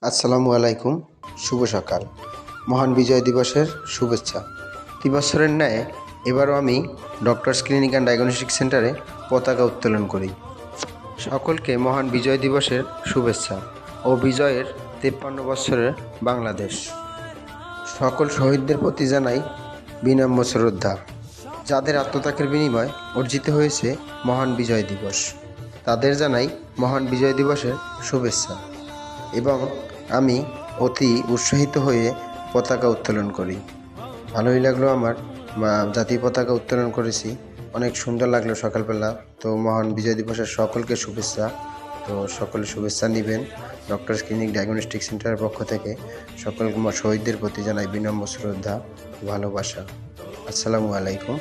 আসসালামু আলাইকুম। শুভ সকাল। মহান বিজয় দিবসের শুভেচ্ছা। প্রতি বছরের ন্যায় এবারও আমি ডক্টরস ক্লিনিক অ্যান্ড ডায়াগনস্টিক সেন্টারে পতাকা উত্তোলন করি। সকলকে মহান বিজয় দিবসের শুভেচ্ছা ও বিজয়ের 53 বছরের বাংলাদেশ। সকল শহীদদের প্রতি জানাই বিনম্র শ্রদ্ধা, যাদের আত্মত্যাগের বিনিময় অর্জিত হয়েছে মহান বিজয় দিবস। তাদের জানাই মহান বিজয় দিবসের শুভেচ্ছা এবং আমি অতি উৎসাহিত হয়ে পতাকা উত্তোলন করি। ভালোই লাগলো আমার জাতীয় পতাকা উত্তোলন করেছি, অনেক সুন্দর লাগলো সকালবেলা। তো মহান বিজয় দিবসের সকলকে শুভেচ্ছা। তো সকলে শুভেচ্ছা নেবেন ডক্টরস ক্লিনিক ডায়াগনস্টিক সেন্টারের পক্ষ থেকে। সকল শহীদদের প্রতি জানাই বিনম্র শ্রদ্ধা, ভালোবাসা। আসসালামু আলাইকুম।